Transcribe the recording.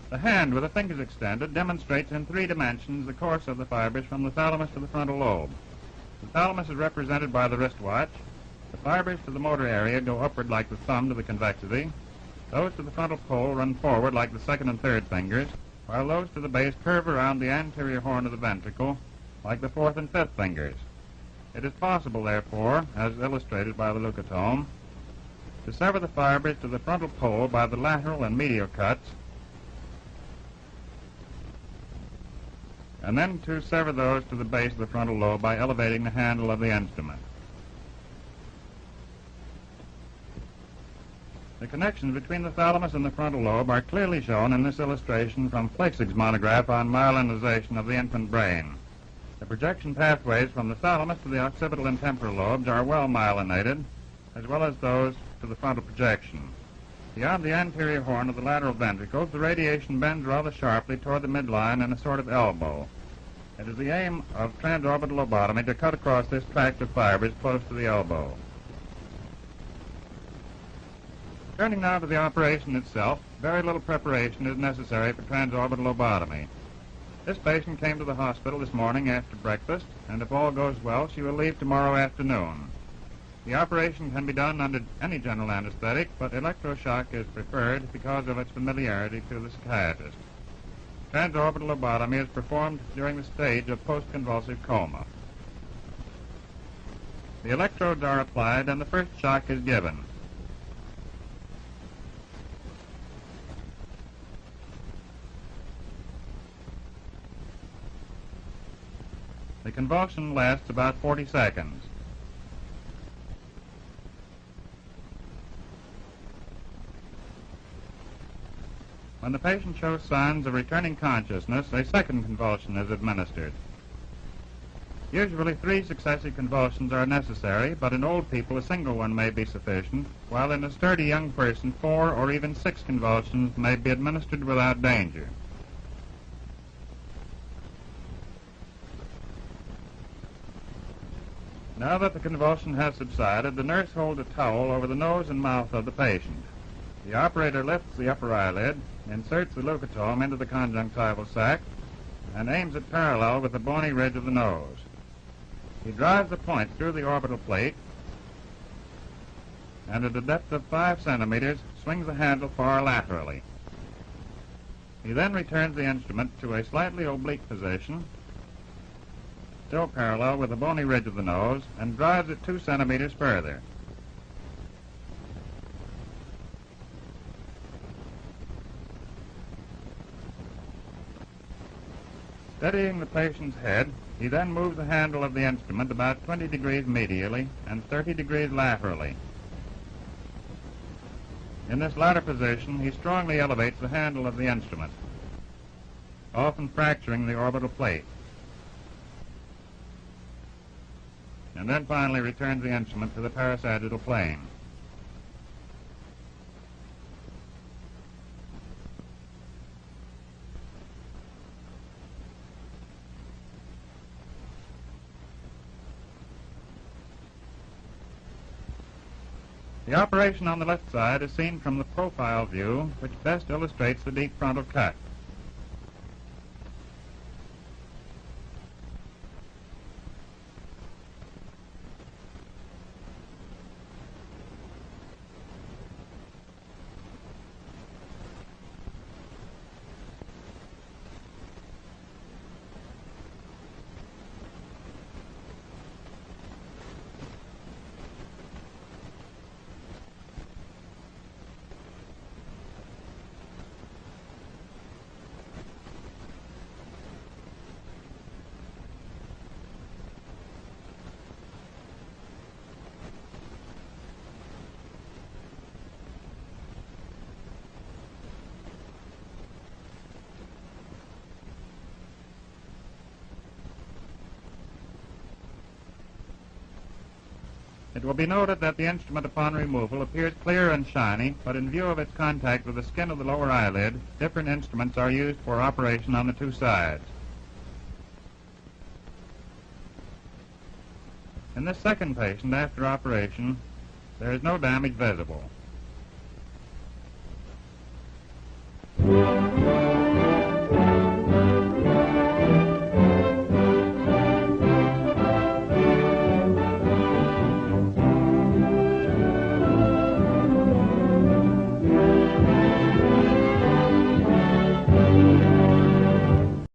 The hand with the fingers extended demonstrates in 3 dimensions the course of the fibers from the thalamus to the frontal lobe. The thalamus is represented by the wristwatch. The fibers to the motor area go upward like the thumb to the convexity. Those to the frontal pole run forward like the 2nd and 3rd fingers, while those to the base curve around the anterior horn of the ventricle like the 4th and 5th fingers. It is possible, therefore, as illustrated by the leucotome, to sever the fibers to the frontal pole by the lateral and medial cuts, and then to sever those to the base of the frontal lobe by elevating the handle of the instrument. The connections between the thalamus and the frontal lobe are clearly shown in this illustration from Flechsig's monograph on myelinization of the infant brain. The projection pathways from the thalamus to the occipital and temporal lobes are well myelinated, as well as those to the frontal projection. Beyond the anterior horn of the lateral ventricles, the radiation bends rather sharply toward the midline in a sort of elbow. It is the aim of transorbital lobotomy to cut across this tract of fibers close to the elbow. Turning now to the operation itself, very little preparation is necessary for transorbital lobotomy. This patient came to the hospital this morning after breakfast, and if all goes well, she will leave tomorrow afternoon. The operation can be done under any general anesthetic, but electroshock is preferred because of its familiarity to the psychiatrist. Transorbital lobotomy is performed during the stage of post-convulsive coma. The electrodes are applied and the first shock is given. The convulsion lasts about 40 seconds. When the patient shows signs of returning consciousness, a second convulsion is administered. Usually 3 successive convulsions are necessary, but in old people a single one may be sufficient, while in a sturdy young person 4 or even 6 convulsions may be administered without danger. Now that the convulsion has subsided, the nurse holds a towel over the nose and mouth of the patient. The operator lifts the upper eyelid, inserts the leucotome into the conjunctival sac, and aims it parallel with the bony ridge of the nose. He drives the point through the orbital plate, and at a depth of 5 centimeters, swings the handle far laterally. He then returns the instrument to a slightly oblique position, still parallel with the bony ridge of the nose, and drives it 2 centimeters further. Steadying the patient's head, he then moves the handle of the instrument about 20 degrees medially and 30 degrees laterally. In this latter position, he strongly elevates the handle of the instrument, often fracturing the orbital plate, and then finally returns the instrument to the parasagittal plane. The operation on the left side is seen from the profile view, which best illustrates the deep frontal cut. It will be noted that the instrument upon removal appears clear and shiny, but in view of its contact with the skin of the lower eyelid, different instruments are used for operation on the 2 sides. In this second patient, after operation, there is no damage visible.